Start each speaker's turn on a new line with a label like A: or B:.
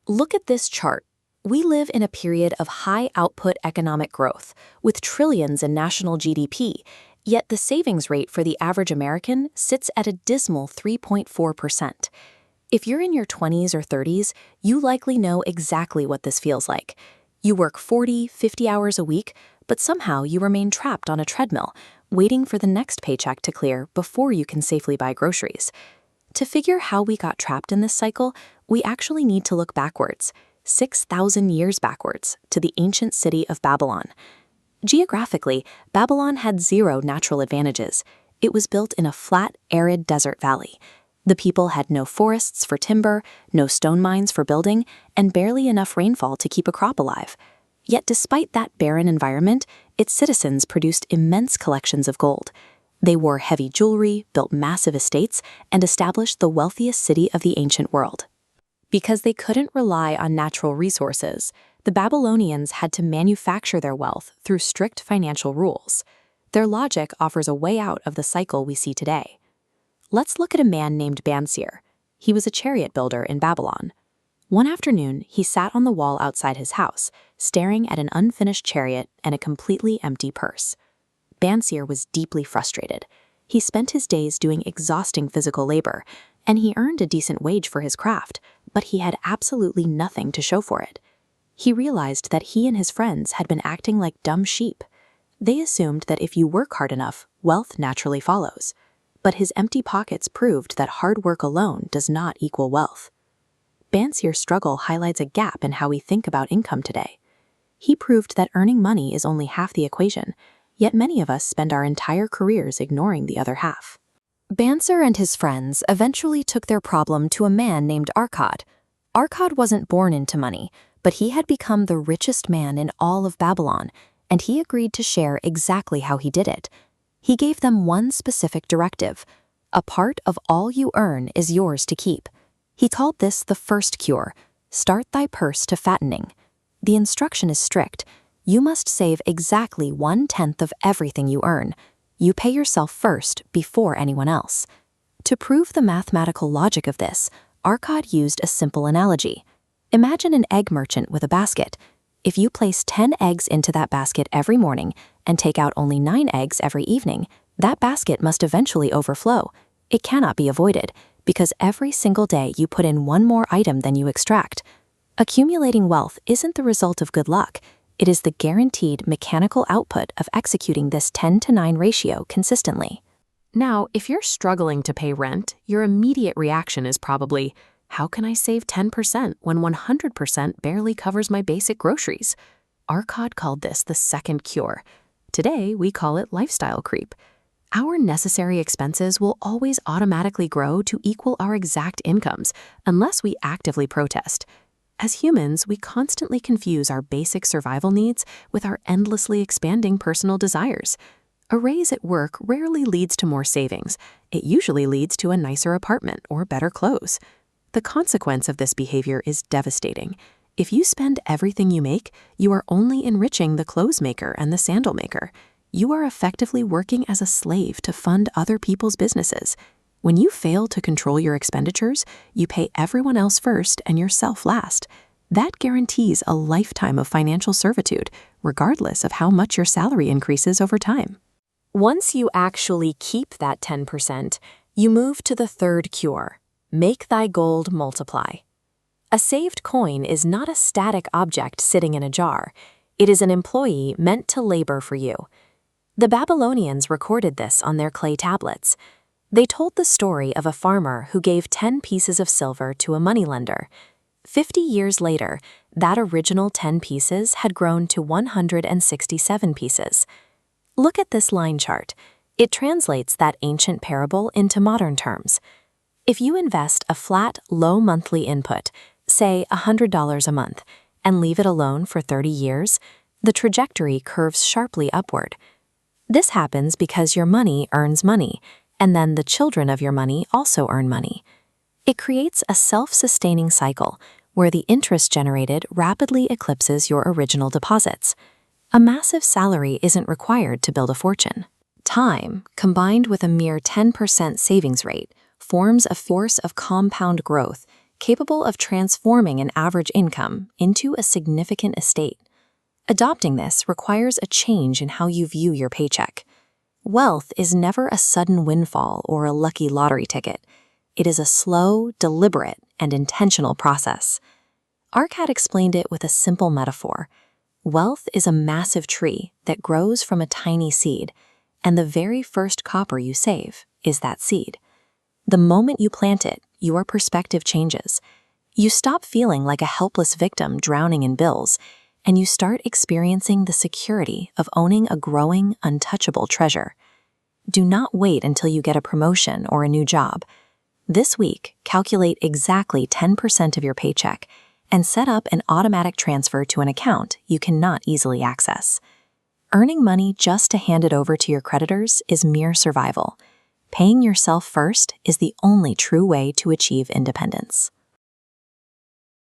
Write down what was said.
A: Look at this chart. We live in a period of high-output economic growth, with trillions in national GDP, yet the savings rate for the average American sits at a dismal 3.4%. If you're in your 20s or 30s, you likely know exactly what this feels like. You work 40, 50 hours a week, but somehow you remain trapped on a treadmill, waiting for the next paycheck to clear before you can safely buy groceries. To figure how we got trapped in this cycle, we actually need to look backwards, 6,000 years backwards, to the ancient city of Babylon. Geographically, Babylon had zero natural advantages. It was built in a flat, arid desert valley. The people had no forests for timber, no stone mines for building, and barely enough rainfall to keep a crop alive. Yet despite that barren environment, its citizens produced immense collections of gold. They wore heavy jewelry, built massive estates, and established the wealthiest city of the ancient world. Because they couldn't rely on natural resources, the Babylonians had to manufacture their wealth through strict financial rules. Their logic offers a way out of the cycle we see today. Let's look at a man named Bansir. He was a chariot builder in Babylon. One afternoon, he sat on the wall outside his house, staring at an unfinished chariot and a completely empty purse. Bansir was deeply frustrated. He spent his days doing exhausting physical labor, and he earned a decent wage for his craft, but he had absolutely nothing to show for it. He realized that he and his friends had been acting like dumb sheep. They assumed that if you work hard enough, wealth naturally follows. But his empty pockets proved that hard work alone does not equal wealth. Bansir's struggle highlights a gap in how we think about income today. He proved that earning money is only half the equation, yet many of us spend our entire careers ignoring the other half. Bansir and his friends eventually took their problem to a man named Arkad. Arkad wasn't born into money, but he had become the richest man in all of Babylon, and he agreed to share exactly how he did it. He gave them one specific directive: a part of all you earn is yours to keep. He called this the first cure: start thy purse to fattening. The instruction is strict. You must save exactly 1/10 of everything you earn. You pay yourself first before anyone else. To prove the mathematical logic of this, Arkad used a simple analogy. Imagine an egg merchant with a basket. If you place 10 eggs into that basket every morning and take out only 9 eggs every evening, that basket must eventually overflow. It cannot be avoided, because every single day you put in one more item than you extract. Accumulating wealth isn't the result of good luck. It is the guaranteed mechanical output of executing this 10-to-9 ratio consistently. Now, if you're struggling to pay rent, your immediate reaction is probably, how can I save 10% when 100% barely covers my basic groceries? Arkad called this the second cure. Today, we call it lifestyle creep. Our necessary expenses will always automatically grow to equal our exact incomes, unless we actively protest. As humans, we constantly confuse our basic survival needs with our endlessly expanding personal desires. A raise at work rarely leads to more savings. It usually leads to a nicer apartment or better clothes. The consequence of this behavior is devastating. If you spend everything you make, you are only enriching the clothes maker and the sandal maker. You are effectively working as a slave to fund other people's businesses. When you fail to control your expenditures, you pay everyone else first and yourself last. That guarantees a lifetime of financial servitude, regardless of how much your salary increases over time. Once you actually keep that 10%, you move to the third cure: make thy gold multiply. A saved coin is not a static object sitting in a jar. It is an employee meant to labor for you. The Babylonians recorded this on their clay tablets. They told the story of a farmer who gave 10 pieces of silver to a moneylender. 50 years later, that original 10 pieces had grown to 167 pieces. Look at this line chart. It translates that ancient parable into modern terms. If you invest a flat, low monthly input, say $100 a month, and leave it alone for 30 years, the trajectory curves sharply upward. This happens because your money earns money, and then the children of your money also earn money. It creates a self-sustaining cycle where the interest generated rapidly eclipses your original deposits. A massive salary isn't required to build a fortune. Time, combined with a mere 10% savings rate, forms a force of compound growth, capable of transforming an average income into a significant estate. Adopting this requires a change in how you view your paycheck. Wealth is never a sudden windfall or a lucky lottery ticket. It is a slow, deliberate, and intentional process. Arcad explained it with a simple metaphor. Wealth is a massive tree that grows from a tiny seed, and the very first copper you save is that seed. The moment you plant it, your perspective changes. You stop feeling like a helpless victim drowning in bills, and you start experiencing the security of owning a growing, untouchable treasure. Do not wait until you get a promotion or a new job. This week, calculate exactly 10% of your paycheck and set up an automatic transfer to an account you cannot easily access. Earning money just to hand it over to your creditors is mere survival. Paying yourself first is the only true way to achieve independence.